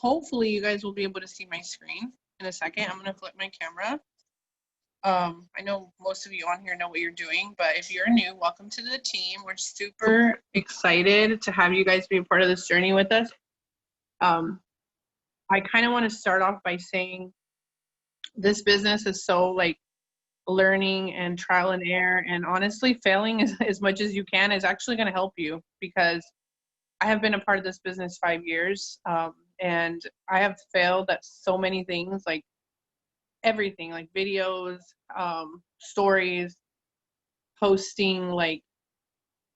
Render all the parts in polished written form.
hopefully you guys will be able to see my screen in a second. I'm going to flip my camera. I know most of you on here know what you're doing, but if you're new, welcome to the team. We're super excited to have you guys be a part of this journey with us. I kind of want to start off by saying this business is so like learning and trial and error, and honestly failing as much as you can is actually going to help you, because I have been a part of this business 5 years, and I have failed at so many things, like everything, like videos, stories, posting, like,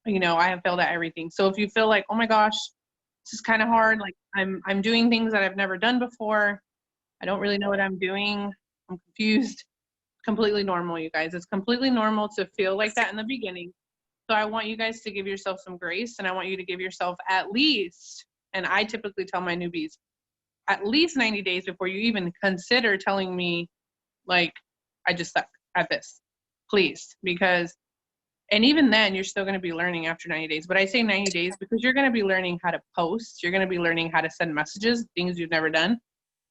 you know, I have failed at everything. So if you feel like, oh my gosh, this is kind of hard, like I'm doing things that I've never done before, I don't really know what I'm doing, I'm confused, completely normal, you guys. It's completely normal to feel like that in the beginning. So I want you guys to give yourself some grace, and I want you to give yourself at least, and I typically tell my newbies, at least 90 days before you even consider telling me, like, I just suck at this, please. Because, and even then, you're still going to be learning after 90 days. But I say 90 days because you're going to be learning how to post. You're going to be learning how to send messages, things you've never done.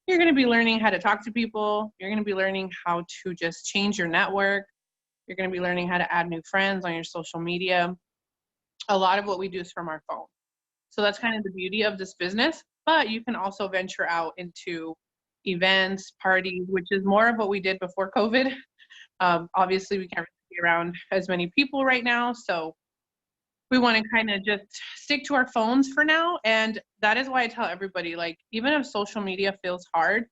You're going to be learning how to talk to people. You're going to be learning how to just change your network. You're going to be learning how to add new friends on your social media. A lot of what we do is from our phone. So that's kind of the beauty of this business. But you can also venture out into events, parties, which is more of what we did before COVID. Obviously, we can't really be around as many people right now. So we want to kind of just stick to our phones for now. And that is why I tell everybody, like, even if social media feels hard,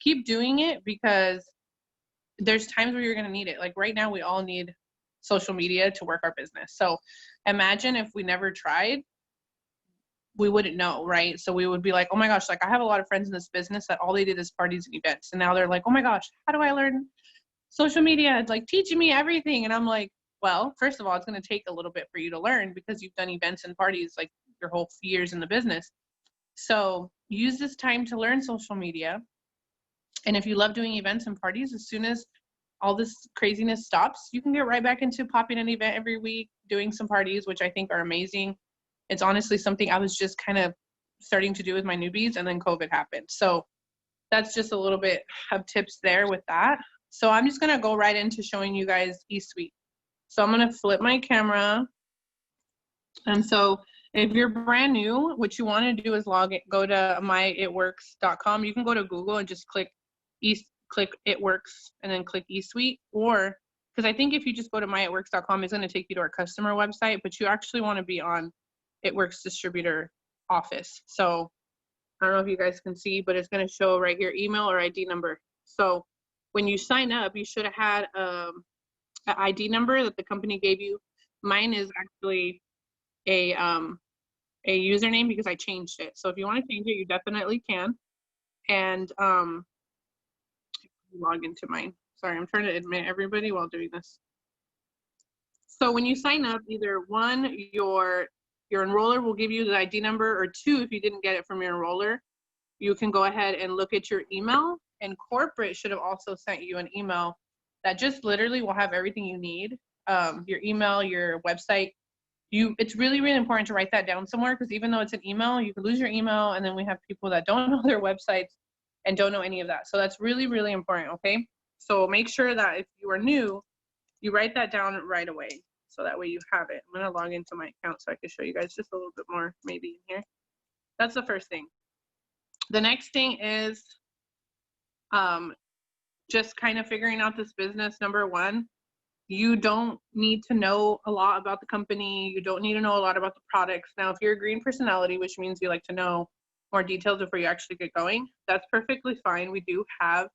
keep doing it, because there's times where you're going to need it. Like right now, we all need social media to work our business. So imagine if we never tried, we wouldn't know, right? So we would be like, oh my gosh, like I have a lot of friends in this business that all they did is parties and events. And now they're like, oh my gosh, how do I learn social media? It's like teaching me everything. And I'm like, well, first of all, it's going to take a little bit for you to learn, because you've done events and parties like your whole years in the business. So use this time to learn social media. And if you love doing events and parties, as soon as all this craziness stops, you can get right back into popping an event every week, doing some parties, which I think are amazing. It's honestly something I was just kind of starting to do with my newbies, and then COVID happened. So that's just a little bit of tips there with that. So I'm just going to go right into showing you guys eSuite. So I'm going to flip my camera. And so if you're brand new, what you want to do is go to myitworks.com. You can go to Google and just click It Works and then click eSuite. Or, because I think if you just go to myitworks.com, it's going to take you to our customer website, but you actually want to be on It Works Distributor office. So I don't know if you guys can see, but it's going to show right here, email or ID number. So when you sign up, you should have had an ID number that the company gave you. Mine is actually a username because I changed it. So if you want to change it, you definitely can. And log into mine. Sorry, I'm trying to admit everybody while doing this. So when you sign up, either one, your enroller will give you the ID number, or two, if you didn't get it from your enroller, you can go ahead and look at your email, and corporate should have also sent you an email that just literally will have everything you need. Your email, your website. It's really, really important to write that down somewhere, because even though it's an email, you could lose your email, and then we have people that don't know their websites and don't know any of that. So that's really, really important, okay? So make sure that if you are new, you write that down right away, so that way you have it. I'm gonna log into my account so I can show you guys just a little bit more maybe in here. That's the first thing. The next thing is just kind of figuring out this business. Number one, you don't need to know a lot about the company. You don't need to know a lot about the products. Now, if you're a green personality, which means you like to know more details before you actually get going, that's perfectly fine. We do have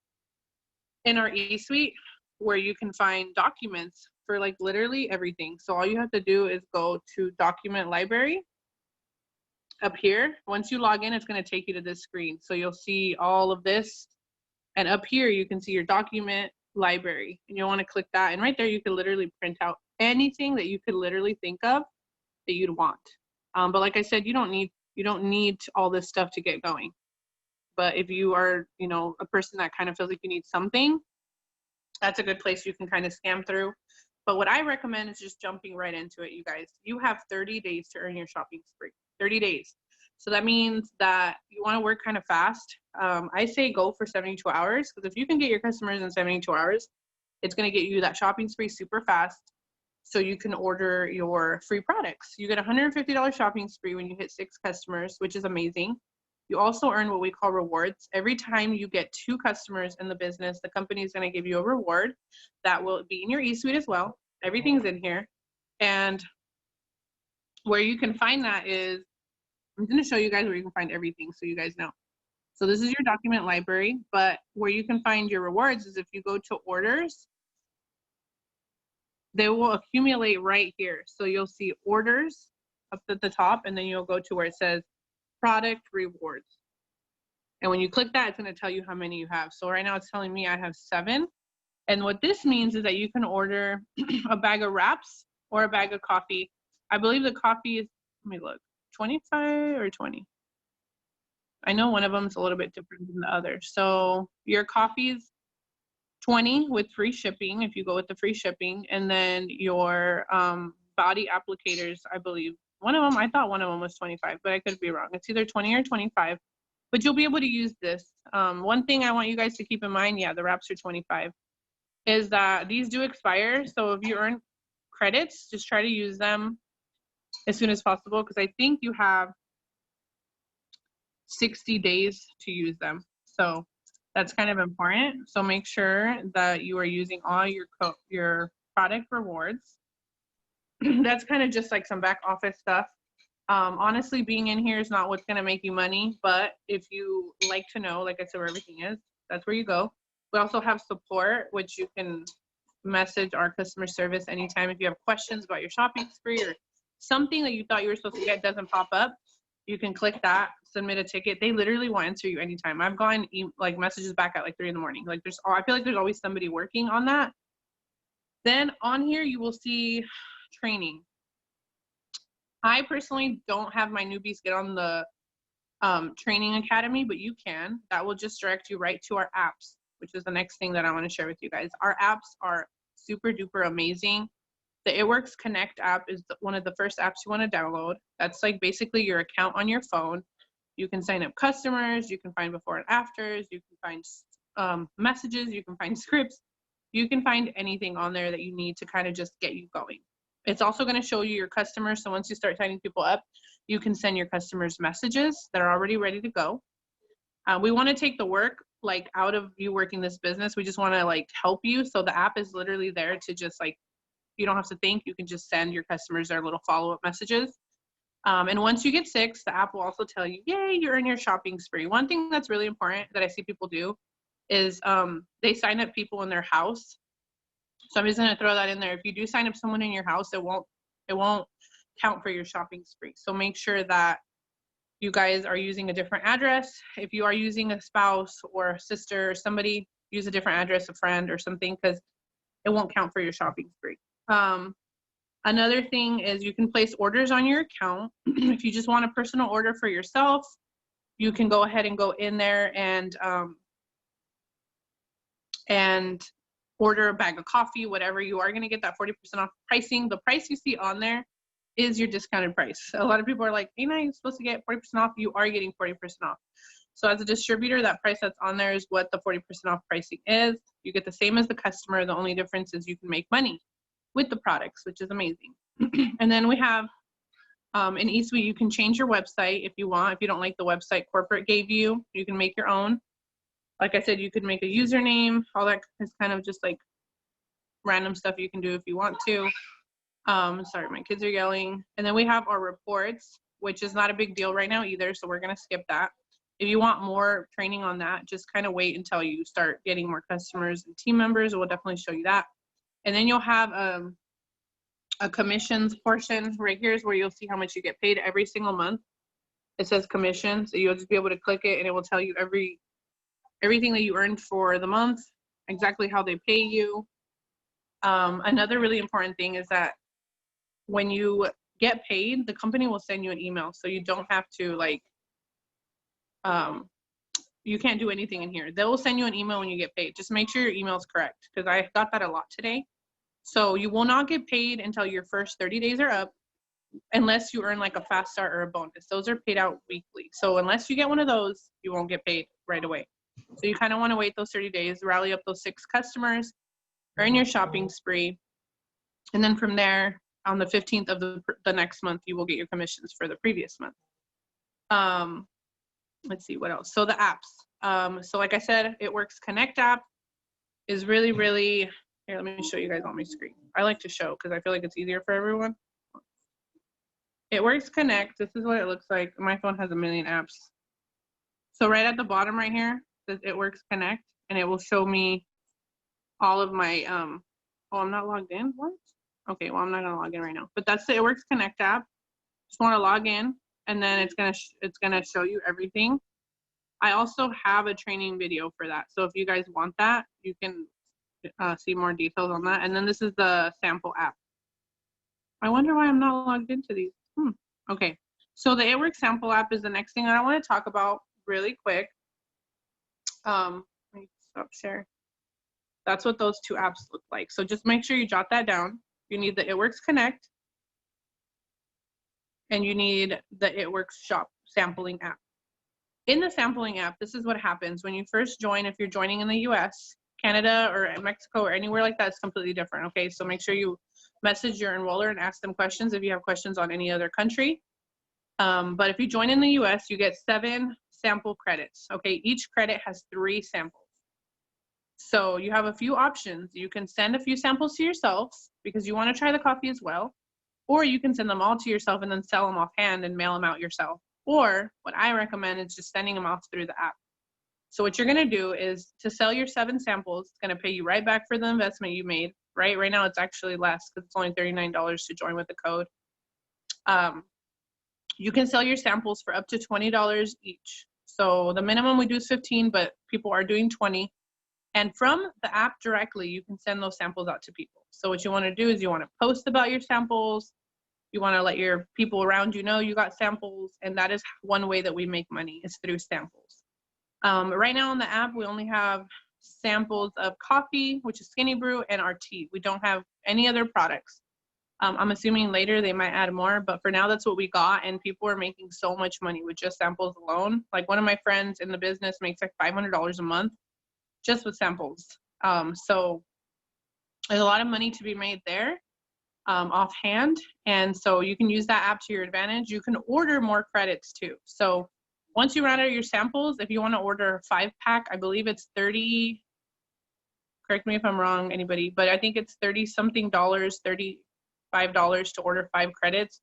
in our eSuite where you can find documents for like literally everything. So all you have to do is go to document library up here. Once you log in, it's going to take you to this screen. So you'll see all of this. And up here, you can see your document library, and you'll want to click that. And right there, you can literally print out anything that you could literally think of that you'd want. But like I said, you don't need all this stuff to get going. But if you are, you know, a person that kind of feels like you need something, that's a good place you can kind of scan through. But what I recommend is just jumping right into it, you guys. You have 30 days to earn your shopping spree. 30 days. So that means that you want to work kind of fast. I say go for 72 hours, because if you can get your customers in 72 hours, it's going to get you that shopping spree super fast, so you can order your free products. You get $150 shopping spree when you hit 6 customers, which is amazing. You also earn what we call rewards. Every time you get 2 customers in the business, the company is going to give you a reward that will be in your e-suite as well. Everything's in here. And where you can find that is, I'm going to show you guys where you can find everything so you guys know. So this is your document library, but where you can find your rewards is if you go to orders, they will accumulate right here. So you'll see orders up at the top, and then you'll go to where it says product rewards. And when you click that, it's going to tell you how many you have. So right now it's telling me I have 7. And what this means is that you can order a bag of wraps or a bag of coffee. I believe the coffee is, let me look, 25 or 20. I know one of them is a little bit different than the other. So your coffee is 20 with free shipping if you go with the free shipping. And then your body applicators, I believe, one of them, I thought one of them was 25, but I could be wrong. It's either 20 or 25, but you'll be able to use this. One thing I want you guys to keep in mind, yeah, the wraps are 25, is that these do expire. So if you earn credits, just try to use them as soon as possible, because I think you have 60 days to use them. So that's kind of important. So make sure that you are using all your product rewards. That's kind of just like some back office stuff. Honestly, being in here is not what's going to make you money, but if you like to know, like I said, where everything is, that's where you go. We also have support, which you can message our customer service anytime if you have questions about your shopping spree or something that you thought you were supposed to get doesn't pop up. You can click that, submit a ticket. They literally will answer you anytime. I've gotten like messages back at like 3 in the morning. Like I feel like there's always somebody working on that. Then on here you will see training. I personally don't have my newbies get on the training academy, but you can. That will just direct you right to our apps, which is the next thing that I want to share with you guys. Our apps are super duper amazing. The It Works Connect app is one of the first apps you want to download. That's like basically your account on your phone. You can sign up customers, you can find before and afters, you can find messages, you can find scripts, you can find anything on there that you need to kind of just get you going. It's also going to show you your customers. So once you start signing people up, you can send your customers messages that are already ready to go. We want to take the work like out of you working this business. We just want to like help you. So the app is literally there to just like, you don't have to think, you can just send your customers their little follow-up messages. And once you get 6, the app will also tell you, yay, you're in your shopping spree. One thing that's really important that I see people do is they sign up people in their house. So I'm just going to throw that in there. If you do sign up someone in your house, it won't count for your shopping spree. So make sure that you guys are using a different address. If you are using a spouse or a sister or somebody, use a different address, a friend or something, because it won't count for your shopping spree. Another thing is you can place orders on your account. If you just want a personal order for yourself, you can go ahead and go in there and order a bag of coffee, whatever. You are going to get that 40% off pricing. The price you see on there is your discounted price. A lot of people are like, ain't I supposed to get 40% off? You are getting 40% off. So as a distributor, that price that's on there is what the 40% off pricing is. You get the same as the customer. The only difference is you can make money with the products, which is amazing. And then we have in eSuite, you can change your website if you want. If you don't like the website corporate gave you, you can make your own. Like I said, you could make a username. All that is kind of just like random stuff you can do if you want to. Sorry, my kids are yelling. And then we have our reports, which is not a big deal right now either, so we're gonna skip that. If you want more training on that, just kind of wait until you start getting more customers and team members. We'll definitely show you that. And then you'll have a commissions portion. Right here is where you'll see how much you get paid every single month. It says commission, so you'll just be able to click it and it will tell you everything that you earned for the month, exactly how they pay you. Another really important thing is that when you get paid, the company will send you an email, so you don't have to like, you can't do anything in here. They will send you an email when you get paid. Just make sure your email is correct, because I got that a lot today. So you will not get paid until your first 30 days are up. unless you earn like a fast start or a bonus. Those are paid out weekly. So unless you get one of those, you won't get paid right away. So you kind of want to wait those 30 days, rally up those 6 customers, earn your shopping spree. And then from there, on the 15th of the next month, you will get your commissions for the previous month. Let's see what else. So the apps. So like I said, It Works Connect app is really, really, here, let me show you guys on my screen. I like to show because I feel like it's easier for everyone. It Works Connect, this is what it looks like. My phone has a million apps. So right at the bottom right here, says It Works Connect, and it will show me all of my, oh, I'm not logged in, what? Okay, well, I'm not gonna log in right now, but that's the It Works Connect app. Just wanna log in, and then it's gonna show you everything. I also have a training video for that. So if you guys want that, you can see more details on that. And then this is the sample app. I wonder why I'm not logged into these. Okay, so the It Works sample app is the next thing that I want to talk about really quick. Let me stop share. That's what those 2 apps look like. So just make sure you jot that down. You need the It Works Connect, and you need the It Works Shop sampling app. In the sampling app, this is what happens when you first join. If you're joining in the US, Canada, or Mexico, or anywhere like that, it's completely different. Okay, so make sure you message your enroller and ask them questions if you have questions on any other country. But if you join in the US, you get 7 sample credits. Okay, each credit has 3 samples. So you have a few options. You can send a few samples to yourselves because you want to try the coffee as well, or you can send them all to yourself and then sell them offhand and mail them out yourself. Or what I recommend is just sending them off through the app. So what you're going to do is to sell your 7 samples, it's going to pay you right back for the investment you made, right? Right now it's actually less because it's only $39 to join with the code. You can sell your samples for up to $20 each. So the minimum we do is 15, but people are doing 20. And from the app directly, you can send those samples out to people. So what you want to do is you want to post about your samples. You want to let your people around you know you got samples. And that is one way that we make money, is through samples. Right now on the app, we only have samples of coffee, which is Skinny Brew, and our tea. We don't have any other products. I'm assuming later they might add more, but for now that's what we got, and people are making so much money with just samples alone. Like one of my friends in the business makes like $500 a month just with samples. So there's a lot of money to be made there offhand, and so you can use that app to your advantage. You can order more credits too. So once you run out of your samples, if you want to order a 5-pack, I believe it's 30, correct me if I'm wrong, anybody, but I think it's 30 something dollars, $35 to order 5 credits,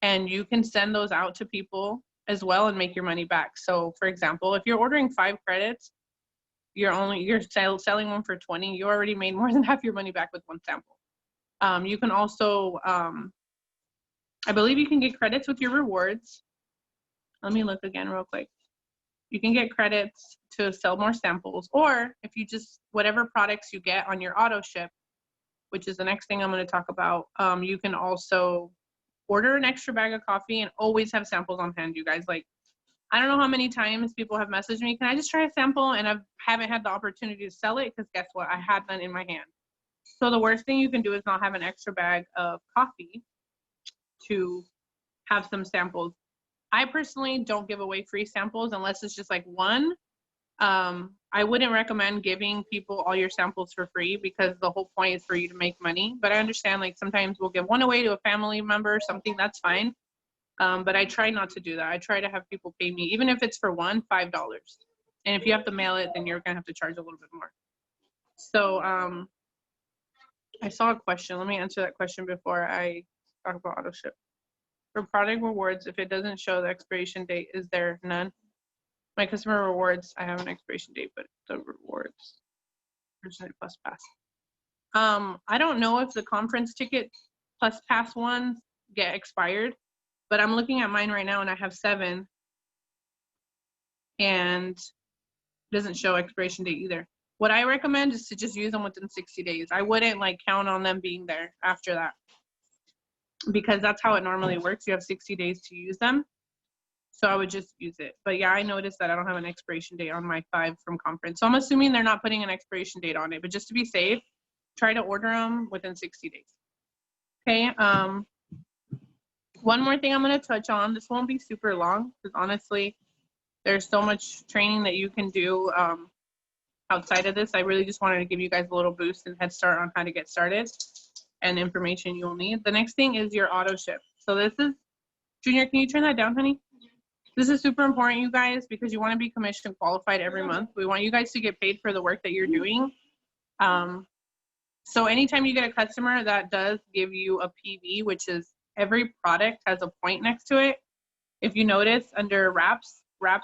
and you can send those out to people as well and make your money back. So for example, if you're ordering 5 credits, you're selling one for 20, you already made more than half your money back with 1 sample. You can also, I believe you can get credits with your rewards. Let me look again real quick. You can get credits to sell more samples, or if you just, whatever products you get on your auto ship, which is the next thing I'm going to talk about, you can also order an extra bag of coffee and always have samples on hand, you guys. Like, I don't know how many times people have messaged me, can I just try a sample? And I haven't had the opportunity to sell it because guess what? I had none in my hand. So the worst thing you can do is not have an extra bag of coffee to have some samples. I personally don't give away free samples unless it's just like one. I wouldn't recommend giving people all your samples for free because the whole point is for you to make money. But I understand, like, sometimes we'll give one away to a family member or something, that's fine. But I try not to do that. I try to have people pay me, even if it's for one, $5. And if you have to mail it, then you're gonna have to charge a little bit more. So I saw a question. Let me answer that question before I talk about auto ship. For product rewards, if it doesn't show the expiration date, is there none? My customer rewards, I have an expiration date, but the rewards, percent plus pass. I don't know if the conference ticket plus pass ones get expired, but I'm looking at mine right now and I have 7 and it doesn't show expiration date either. What I recommend is to just use them within 60 days. I wouldn't like count on them being there after that, because that's how it normally works. You have 60 days to use them. So I would just use it. But yeah, I noticed that I don't have an expiration date on my 5 from conference. So I'm assuming they're not putting an expiration date on it, but just to be safe, try to order them within 60 days. Okay. One more thing I'm going to touch on. This won't be super long because honestly, there's so much training that you can do outside of this. I really just wanted to give you guys a little boost and head start on how to get started and information you'll need. The next thing is your auto ship. So this is, Junior, can you turn that down, honey? This is super important, you guys, because you want to be commission qualified every month. We want you guys to get paid for the work that you're doing. So anytime you get a customer, that does give you a PV, which is every product has a point next to it. If you notice under wraps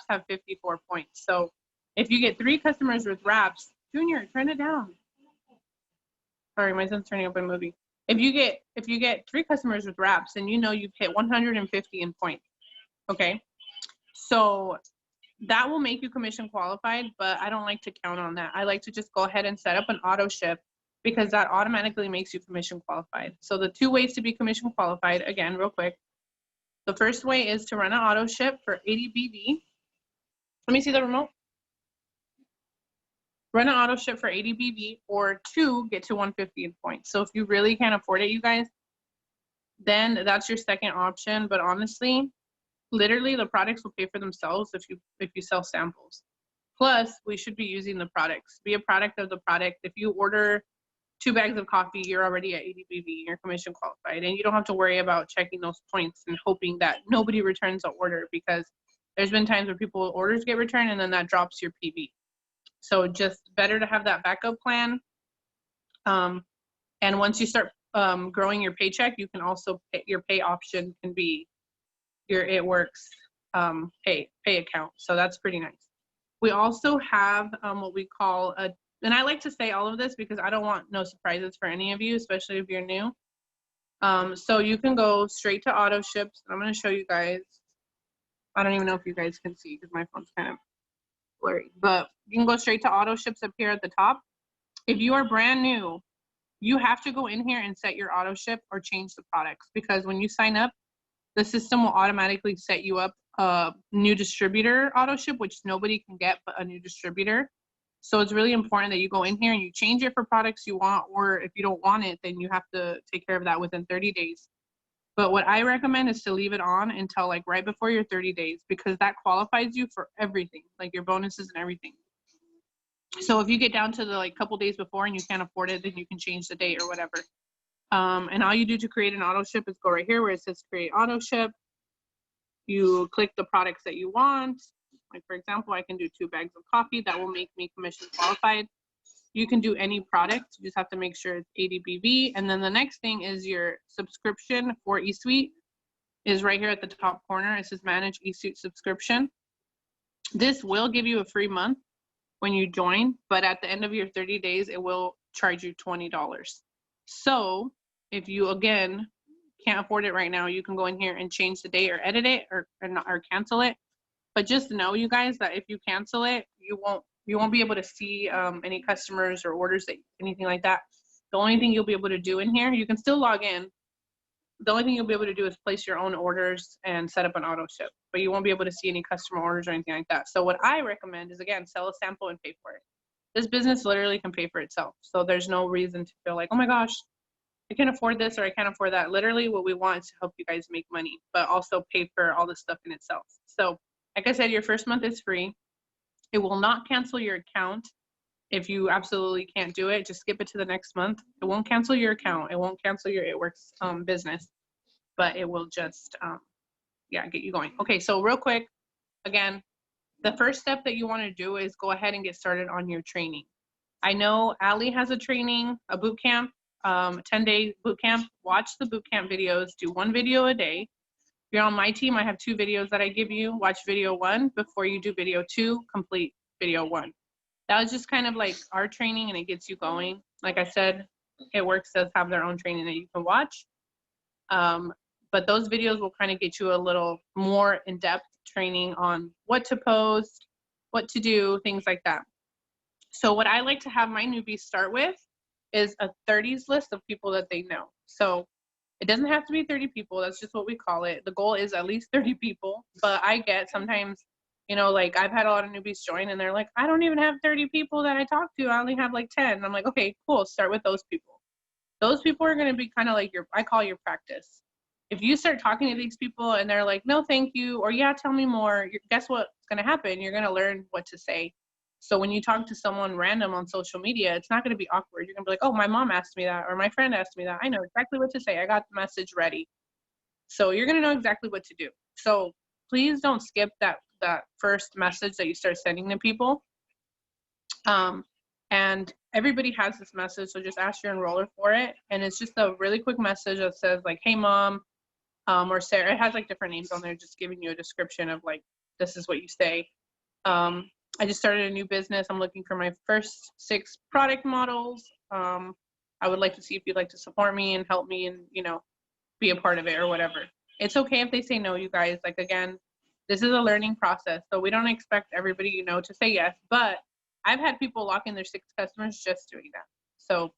have 54 points. So if you get 3 customers with wraps, Junior, turn it down. Sorry, my son's turning up a movie. If you get 3 customers with wraps, then you know you've hit 150 in points. Okay, so that will make you commission qualified, but I don't like to count on that. I like to just go ahead and set up an auto ship because that automatically makes you commission qualified. So the 2 ways to be commission qualified, again, real quick. The first way is to run an auto ship for 80 BV. Let me see the remote. Run an auto ship for 80 BV, or 2, get to 150 in points. So if you really can't afford it, you guys, then that's your second option. But honestly, literally the products will pay for themselves if you sell samples. Plus, we should be using the products. Be a product of the product. If you order 2 bags of coffee, you're already at 80 BV, you're commission qualified, and you don't have to worry about checking those points and hoping that nobody returns an order, because there's been times where people orders get returned and then that drops your PV. So just better to have that backup plan. And once you start growing your paycheck, you can also your pay option can be your It Works pay account. So that's pretty nice. We also have what we call and I like to say all of this because I don't want no surprises for any of you, especially if you're new. So you can go straight to auto ships. I'm going to show you guys. I don't even know if you guys can see because my phone's kind of blurry, but you can go straight to auto ships up here at the top. If you are brand new, you have to go in here and set your auto ship or change the products, because when you sign up, the system will automatically set you up a new distributor auto ship, which nobody can get but a new distributor. So it's really important that you go in here and you change it for products you want, or if you don't want it, then you have to take care of that within 30 days. But what I recommend is to leave it on until like right before your 30 days, because that qualifies you for everything, like your bonuses and everything. So if you get down to the like couple days before and you can't afford it, then you can change the date or whatever. And all you do to create an auto ship is go right here where it says create auto ship. You click the products that you want. Like for example, I can do 2 bags of coffee. That will make me commission qualified. You can do any product. You just have to make sure it's 80 BV. And then the next thing is your subscription for eSuite is right here at the top corner. It says manage eSuite subscription. This will give you a free month when you join, but at the end of your 30 days, it will charge you $20. So if you, again, can't afford it right now, you can go in here and change the date or edit it or cancel it. But just know, you guys, that if you cancel it, you won't be able to see any customers or orders, anything like that. The only thing you'll be able to do in here, you can still log in. The only thing you'll be able to do is place your own orders and set up an auto ship, but you won't be able to see any customer orders or anything like that. So what I recommend is, again, sell a sample and pay for it. This business literally can pay for itself. So there's no reason to feel like, oh my gosh, I can't afford this or I can't afford that. Literally what we want is to help you guys make money, but also pay for all the stuff in itself. So like I said, your first month is free. It will not cancel your account. If you absolutely can't do it, just skip it to the next month. It won't cancel your account. It won't cancel your It Works business, but it will just, get you going. Okay, so real quick, again, the first step that you want to do is go ahead and get started on your training. I know Allie has a training, a boot camp, 10-day boot camp. Watch the boot camp videos. Do 1 video a day. If you're on my team, I have 2 videos that I give you. Watch video 1 before you do video 2. Complete video 1. That was just kind of like our training, and it gets you going. Like I said, It Works does have their own training that you can watch. But those videos will kind of get you a little more in-depth training on what to post, what to do, things like that. So what I like to have my newbies start with is a 30s list of people that they know. So it doesn't have to be 30 people. That's just what we call it. The goal is at least 30 people. But I get sometimes, like I've had a lot of newbies join and they're like, I don't even have 30 people that I talk to. I only have like 10. And I'm like, okay, cool. Start with those people. Those people are going to be kind of like I call your practice. If you start talking to these people and they're like, no, thank you, or yeah, tell me more, guess what's going to happen? You're going to learn what to say. So when you talk to someone random on social media, it's not going to be awkward. You're going to be like, oh, my mom asked me that, or my friend asked me that. I know exactly what to say. I got the message ready. So you're going to know exactly what to do. So please don't skip that first message that you start sending to people. And everybody has this message, so just ask your enroller for it. And it's just a really quick message that says like, hey, mom, or Sarah. It has like different names on there, just giving you a description of like, this is what you say. I just started a new business. I'm looking for my first 6 product models. I would like to see if you'd like to support me and help me and, you know, be a part of it or whatever. It's okay if they say no, you guys. Like, again, this is a learning process. So we don't expect everybody, you know, to say yes. But I've had people lock in their 6 customers just doing that. So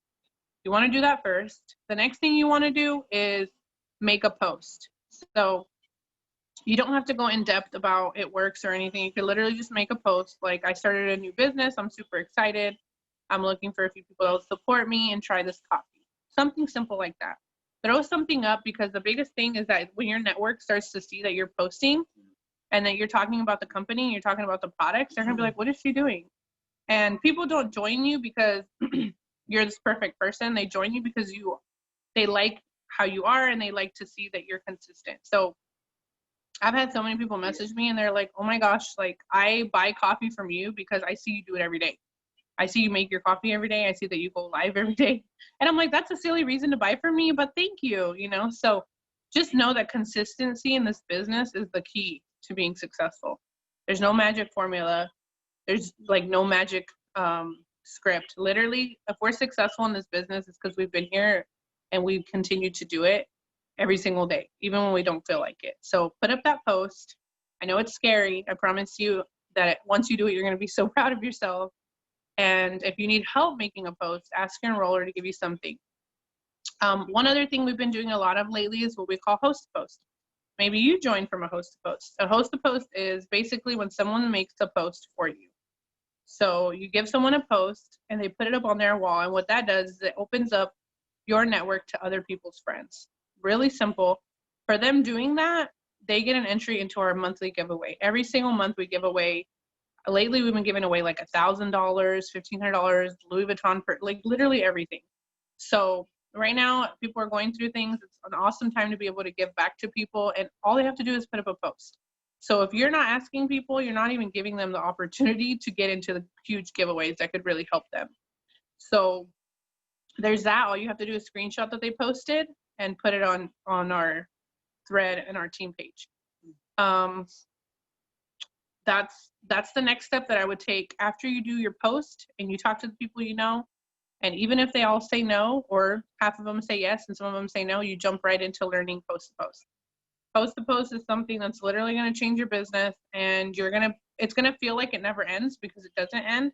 you want to do that first. The next thing you want to do is make a post. So you don't have to go in depth about it works or anything. You could literally just make a post like, I started a new business. I'm super excited. I'm looking for a few people that will support me and try this coffee. Something simple like that. Throw something up, because the biggest thing is that when your network starts to see that you're posting and that you're talking about the company, you're talking about the products, they're going to be like, what is she doing? And people don't join you because you're this perfect person. They join you because they like how you are and they like to see that you're consistent. So I've had so many people message me and they're like, oh my gosh, like I buy coffee from you because I see you do it every day. I see you make your coffee every day. I see that you go live every day. And I'm like, that's a silly reason to buy from me, but thank you, you know? So just know that consistency in this business is the key to being successful. There's no magic formula. There's like no magic script. Literally, if we're successful in this business, it's because we've been here and we've continued to do it every single day, even when we don't feel like it. So put up that post. I know it's scary. I promise you that once you do it, you're going to be so proud of yourself. And if you need help making a post, ask your enroller to give you something. One other thing we've been doing a lot of lately is what we call host to post. Maybe you join from a host to post. A host to post is basically when someone makes a post for you. So you give someone a post and they put it up on their wall. And what that does is it opens up your network to other people's friends. Really simple. For them doing that, they get an entry into our monthly giveaway. Every single month we give away. Lately, we've been giving away like $1,000, $1,500, Louis Vuitton, like literally everything. So right now, people are going through things. It's an awesome time to be able to give back to people, and all they have to do is put up a post. So if you're not asking people, you're not even giving them the opportunity to get into the huge giveaways that could really help them. So there's that. All you have to do is screenshot that they posted and put it on our thread and our team page. That's the next step that I would take after you do your post and you talk to the people you know. And even if they all say no, or half of them say yes and some of them say no, you jump right into learning post to post. Post to post is something that's literally going to change your business, and it's going to feel like it never ends, because it doesn't end.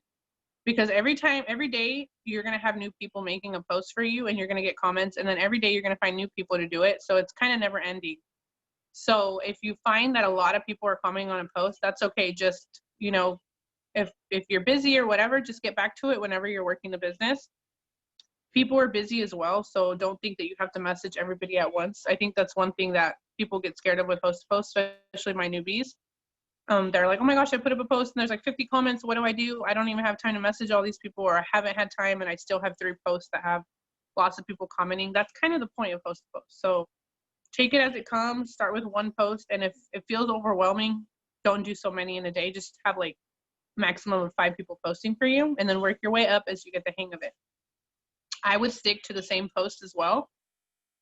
Because every day, you're going to have new people making a post for you and you're going to get comments, and then every day you're going to find new people to do it. So it's kind of never ending. So if you find that a lot of people are commenting on a post, that's okay. Just, you know, if you're busy or whatever, just get back to it whenever you're working the business. People are busy as well, so don't think that you have to message everybody at once. I think that's one thing that people get scared of with post to post, especially my newbies. They're like, oh my gosh, I put up a post and there's like 50 comments. What do? I don't even have time to message all these people, or I haven't had time and I still have 3 posts that have lots of people commenting. That's kind of the point of post to post. So take it as it comes. Start with 1 post, and if it feels overwhelming, don't do so many in a day. Just have like maximum of 5 people posting for you, and then work your way up as you get the hang of it. I would stick to the same post as well.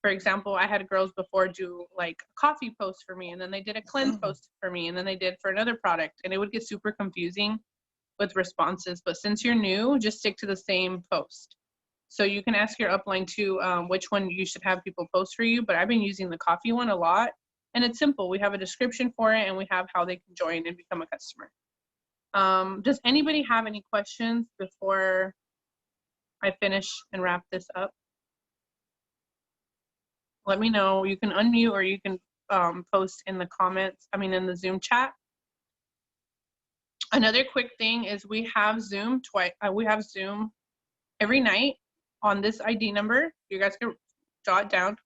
For example, I had girls before do like a coffee post for me, and then they did a cleanse post for me, and then they did for another product, and it would get super confusing with responses. But since you're new, just stick to the same post. So you can ask your upline too which one you should have people post for you, but I've been using the coffee one a lot, and it's simple. We have a description for it, and we have how they can join and become a customer. Does anybody have any questions before I finish and wrap this up? Let me know. You can unmute, or you can post in the comments, in the Zoom chat. Another quick thing is we have Zoom every night on this ID number. You guys can jot it down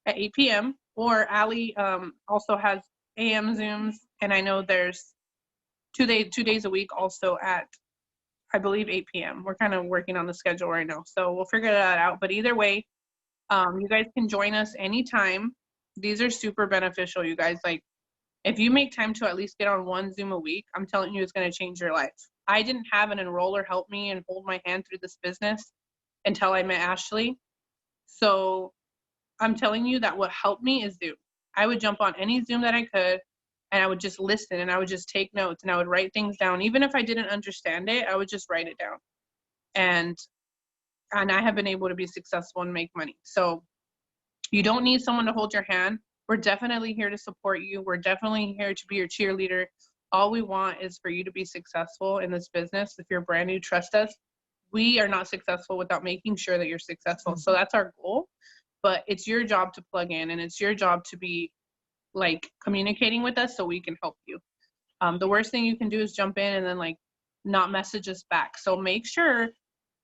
at 8 p.m. or Allie also has AM Zooms, and I know there's 2 days a week also at, I believe, 8 p.m. We're kind of working on the schedule right now, so we'll figure that out. But either way, you guys can join us anytime. These are super beneficial, you guys. Like, if you make time to at least get on one Zoom a week, I'm telling you, it's going to change your life. I didn't have an enroller help me and hold my hand through this business until I met Ashley. So I'm telling you that what helped me is Zoom. I would jump on any Zoom that I could, and I would just listen, and I would just take notes, and I would write things down. Even if I didn't understand it, I would just write it down. And I have been able to be successful and make money. So you don't need someone to hold your hand. We're definitely here to support you. We're definitely here to be your cheerleader. All we want is for you to be successful in this business. If you're brand new, trust us. We are not successful without making sure that you're successful. So that's our goal. But it's your job to plug in, and it's your job to be like communicating with us so we can help you. The worst thing you can do is jump in and then like not message us back. So make sure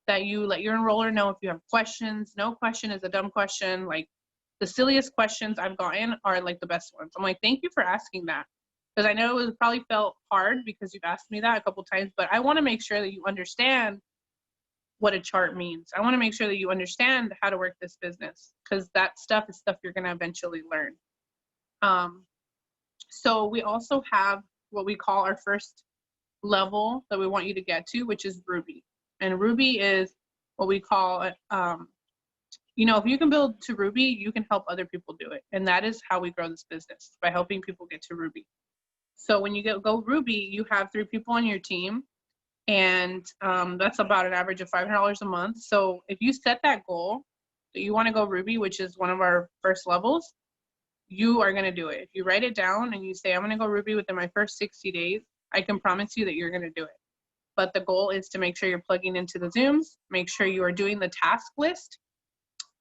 that you let your enroller know if you have questions. No question is a dumb question. Like, the silliest questions I've gotten are like the best ones. I'm like, thank you for asking that. Because I know it probably felt hard because you've asked me that a couple times, but I want to make sure that you understand what a chart means. I want to make sure that you understand how to work this business, because that stuff is stuff you're going to eventually learn. So we also have what we call our first level that we want you to get to, which is Ruby. And Ruby is what we call, you know, if you can build to Ruby, you can help other people do it. And that is how we grow this business, by helping people get to Ruby. So when you go Ruby, you have 3 people on your team, and that's about an average of $500 a month. So if you set that goal that you want to go Ruby, which is one of our first levels, you are going to do it. If you write it down and you say, I'm going to go Ruby within my first 60 days, I can promise you that you're going to do it. But the goal is to make sure you're plugging into the Zooms, make sure you are doing the task list.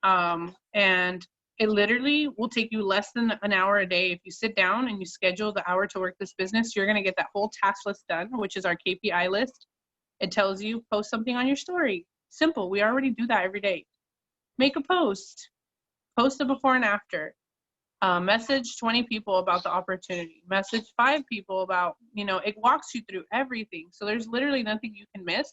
And it literally will take you less than an hour a day. If you sit down and you schedule the hour to work this business, you're going to get that whole task list done, which is our KPI list. It tells you post something on your story. Simple. We already do that every day. Make a post. Post a before and after. Message 20 people about the opportunity. Message 5 people about, you know, it walks you through everything. So there's literally nothing you can miss.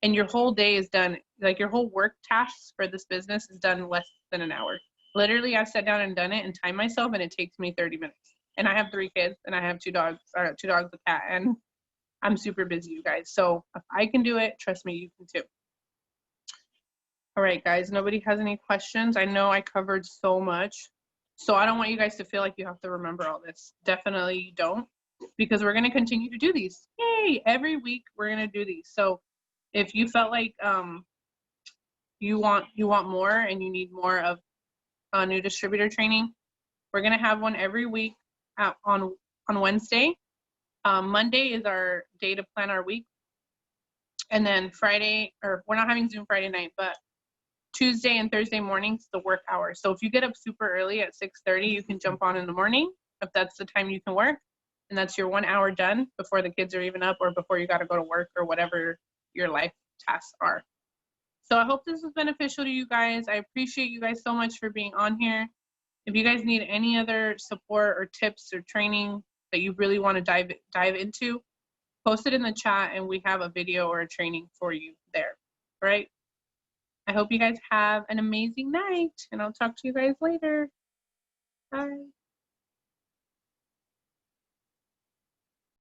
And your whole day is done, like your whole work tasks for this business is done in less than an hour. Literally, I've sat down and done it and timed myself, and it takes me 30 minutes. And I have 3 kids, and I have 2 dogs, or 2 dogs, a cat, and I'm super busy, you guys. So if I can do it, trust me, you can too. All right, guys, nobody has any questions? I know I covered so much. So I don't want you guys to feel like you have to remember all this. Definitely you don't, because we're going to continue to do these. Yay! Every week we're going to do these. So if you felt like you want more and you need more of a new distributor training, we're going to have one every week on Wednesday. Monday is our day to plan our week. And then Friday, or we're not having Zoom Friday night, but Tuesday and Thursday mornings, the work hours. So if you get up super early at 6:30, you can jump on in the morning if that's the time you can work. And that's your 1 hour done before the kids are even up or before you got to go to work or whatever your life tasks are. So I hope this was beneficial to you guys. I appreciate you guys so much for being on here. If you guys need any other support or tips or training that you really want to dive into, post it in the chat and we have a video or a training for you there. All right? I hope you guys have an amazing night, and I'll talk to you guys later. Bye.